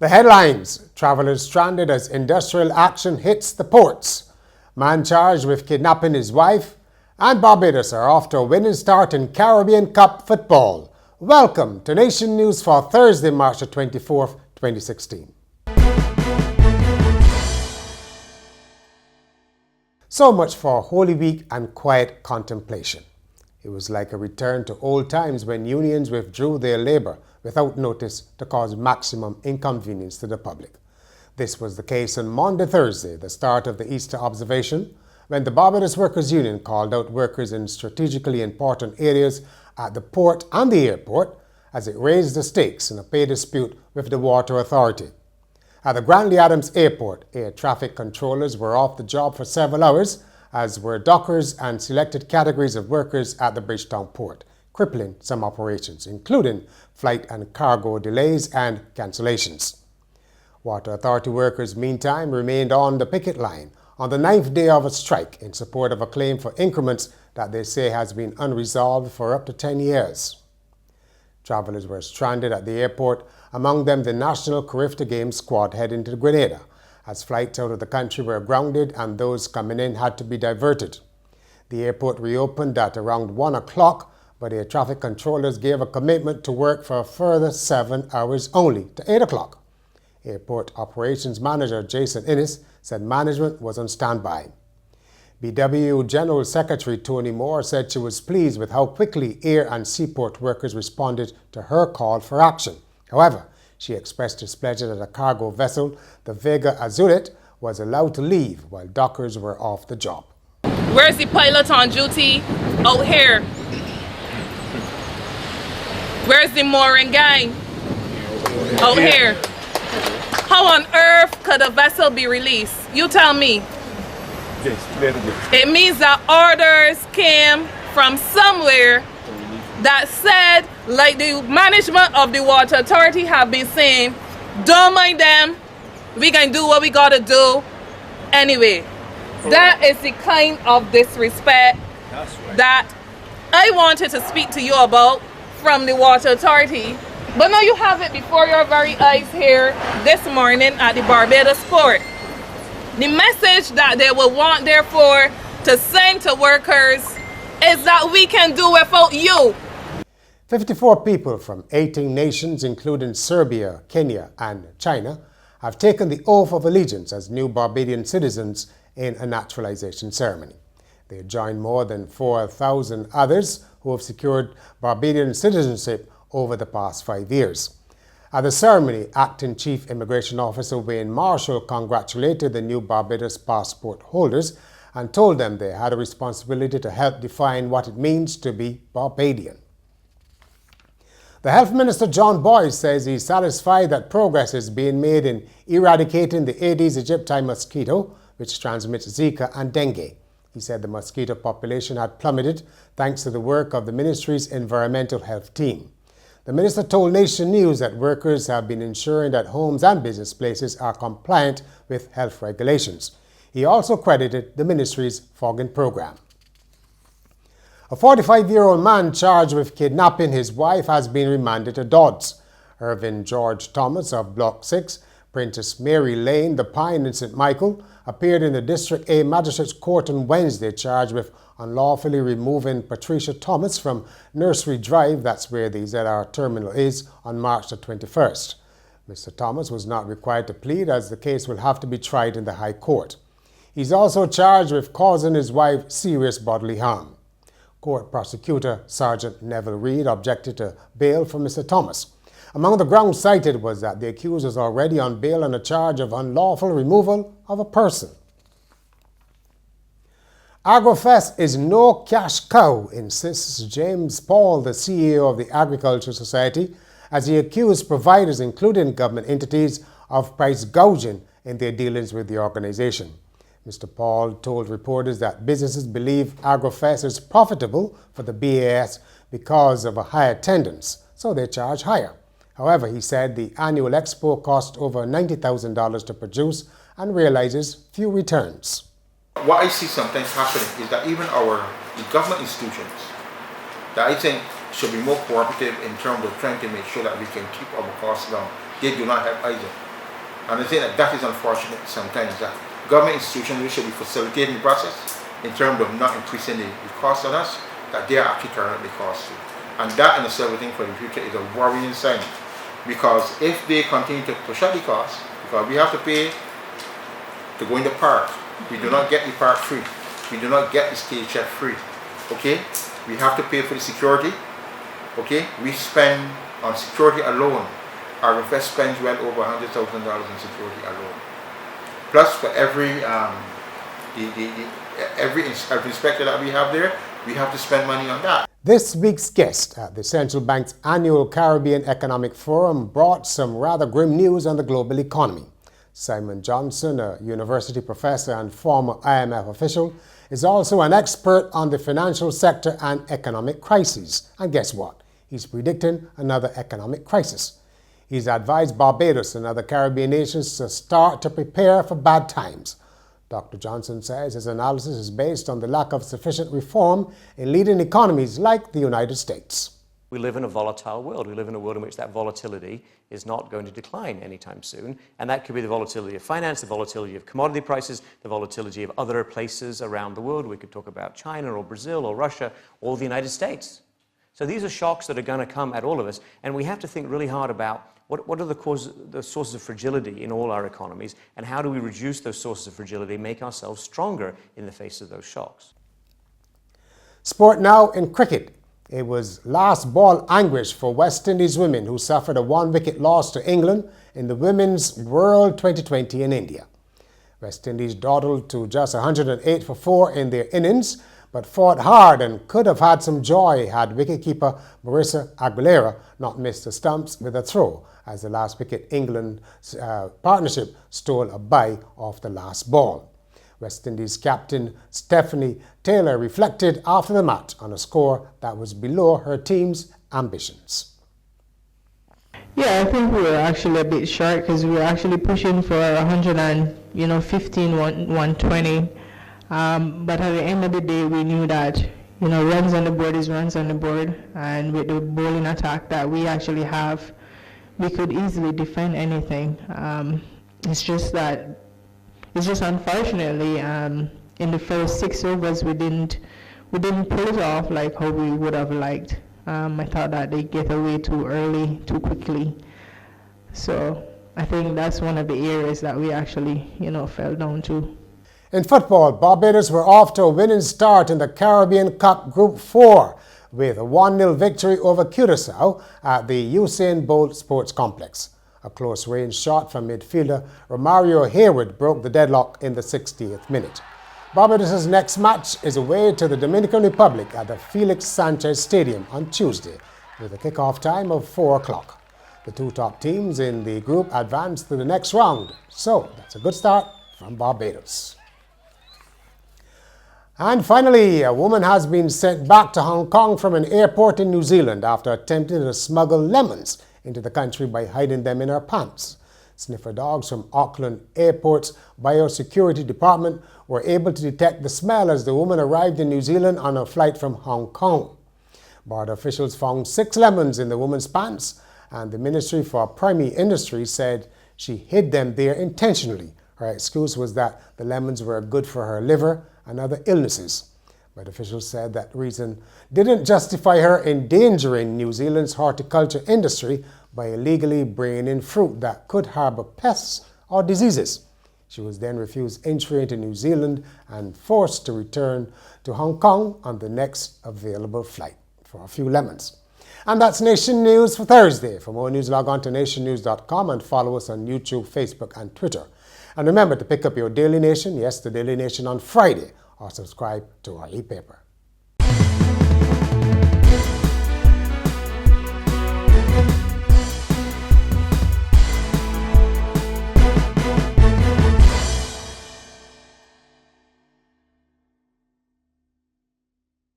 The headlines: travelers stranded as industrial action hits the ports. Man charged with kidnapping his wife. And Barbados are off to a winning start in Caribbean Cup football. Welcome to Nation News for Thursday, March 24th, 2016. So much for Holy Week and quiet contemplation. It was like a return to old times when unions withdrew their labor without notice to cause maximum inconvenience to the public. This was the case on Monday, Thursday, the start of the Easter observation, when the Barbados Workers' Union called out workers in strategically important areas at the port and the airport as it raised the stakes in a pay dispute with the Water Authority. At the Grantley Adams Airport, air traffic controllers were off the job for several hours, as were dockers and selected categories of workers at the Bridgetown port, crippling some operations, including flight and cargo delays and cancellations. Water Authority workers, meantime, remained on the picket line on the 9th day of a strike in support of a claim for increments that they say has been unresolved for up to 10 years. Travelers were stranded at the airport, among them the National Carifta Games squad heading to Grenada, as flights out of the country were grounded and those coming in had to be diverted. The airport reopened at around 1 o'clock, but air traffic controllers gave a commitment to work for a further 7 hours only, to 8 o'clock. Airport Operations Manager Jason Innes said management was on standby. BW General Secretary Tony Moore said she was pleased with how quickly air and seaport workers responded to her call for action. However, she expressed displeasure that a cargo vessel, the Vega Azulet, was allowed to leave while dockers were off the job. Where's the pilot on duty? Out here. Where's the mooring gang? Out here. How on earth could a vessel be released? You tell me. It means that orders came from somewhere that said, like the management of the Water Authority have been saying, don't mind them, we can do what we gotta do anyway. That is the kind of disrespect that I wanted to speak to you about from the Water Authority. But now you have it before your very eyes here this morning at the Barbados port. The message that they will want, therefore, to send to workers is that we can do without you. 54 people from 18 nations, including Serbia, Kenya, and China, have taken the oath of allegiance as new Barbadian citizens in a naturalization ceremony. They join more than 4,000 others who have secured Barbadian citizenship over the past 5 years. At the ceremony, Acting Chief Immigration Officer Wayne Marshall congratulated the new Barbados passport holders and told them they had a responsibility to help define what it means to be Barbadian. The Health Minister John Boyce says he's satisfied that progress is being made in eradicating the Aedes aegypti mosquito, which transmits Zika and dengue. He said the mosquito population had plummeted thanks to the work of the ministry's environmental health team. The minister told Nation News that workers have been ensuring that homes and business places are compliant with health regulations. He also credited the ministry's fogging program. A 45-year-old man charged with kidnapping his wife has been remanded to Dodds. Irvin George Thomas of Block 6, Princess Mary Lane, The Pine in St. Michael, appeared in the District A Magistrates Court on Wednesday charged with unlawfully removing Patricia Thomas from Nursery Drive, that's where the ZR terminal is, on March the 21st. Mr. Thomas was not required to plead as the case will have to be tried in the High Court. He's also charged with causing his wife serious bodily harm. Court prosecutor Sergeant Neville Reed objected to bail for Mr. Thomas. Among the grounds cited was that the accused was already on bail on a charge of unlawful removal of a person. AgroFest is no cash cow, insists James Paul, the CEO of the Agricultural Society, as he accused providers, including government entities, of price gouging in their dealings with the organization. Mr. Paul told reporters that businesses believe AgroFest is profitable for the BAS because of a high attendance, so they charge higher. However, he said the annual expo cost over $90,000 to produce and realizes few returns. What I see sometimes happening is that even the government institutions that I think should be more cooperative in terms of trying to make sure that we can keep our costs down. They do not help either. And I think that is unfortunate sometimes, that government institutions which should be facilitating the process in terms of not increasing the cost on us, that they are actually turning up the cost too. And that in itself, I think, for the future is a worrying sign. Because if they continue to push up the cost, because we have to pay to go in the park, we do not get the park free. We do not get the stage check free. Okay? We have to pay for the security. Okay? We spend on security alone. Our request spends well over $100,000 in security alone. Plus, for every inspector that we have there, we have to spend money on that. This week's guest at the Central Bank's annual Caribbean Economic Forum brought some rather grim news on the global economy. Simon Johnson, a university professor and former IMF official, is also an expert on the financial sector and economic crises. And guess what? He's predicting another economic crisis. He's advised Barbados and other Caribbean nations to start to prepare for bad times. Dr. Johnson says his analysis is based on the lack of sufficient reform in leading economies like the United States. We live in a volatile world. We live in a world in which that volatility is not going to decline anytime soon. And that could be the volatility of finance, the volatility of commodity prices, the volatility of other places around the world. We could talk about China or Brazil or Russia or the United States. So these are shocks that are going to come at all of us. And we have to think really hard about what are the sources of fragility in all our economies, and how do we reduce those sources of fragility, make ourselves stronger in the face of those shocks. Sport now in cricket. It was last ball anguish for West Indies women who suffered a one-wicket loss to England in the Women's World 2020 in India. West Indies dawdled to just 108 for 4 in their innings, but fought hard and could have had some joy had wicketkeeper Marissa Aguilera not missed the stumps with a throw, as the last wicket England partnership stole a bye off the last ball. West Indies captain Stephanie Taylor reflected after the match on a score that was below her team's ambitions. Yeah, I think we were actually a bit short because we were actually pushing for 115, 120. But at the end of the day, we knew that, runs on the board is runs on the board. And with the bowling attack that we actually have, we could easily defend anything. It's just unfortunately, in the first 6 overs, we didn't pull it off like how we would have liked. I thought that they get away too early, too quickly. So I think that's one of the areas that we actually, fell down to. In football, Barbados were off to a winning start in the Caribbean Cup Group 4 with a 1-0 victory over Curaçao at the Usain Bolt Sports Complex. A close-range shot from midfielder Romario Hayward broke the deadlock in the 60th minute. Barbados' next match is away to the Dominican Republic at the Felix Sanchez Stadium on Tuesday with a kickoff time of 4 o'clock. The two top teams in the group advance to the next round, so that's a good start from Barbados. And finally, a woman has been sent back to Hong Kong from an airport in New Zealand after attempting to smuggle lemons into the country by hiding them in her pants. Sniffer dogs from Auckland Airport's biosecurity department were able to detect the smell as the woman arrived in New Zealand on a flight from Hong Kong. Border officials found 6 lemons in the woman's pants, and the Ministry for Primary Industry said she hid them there intentionally. Her excuse was that the lemons were good for her liver and other illnesses. But officials said that reason didn't justify her endangering New Zealand's horticulture industry by illegally bringing in fruit that could harbor pests or diseases. She was then refused entry into New Zealand and forced to return to Hong Kong on the next available flight for a few lemons. And that's Nation News for Thursday. For more news, log on to nationnews.com and follow us on YouTube, Facebook, and Twitter. And remember to pick up your Daily Nation, yes, the Daily Nation on Friday, or subscribe to our e-paper.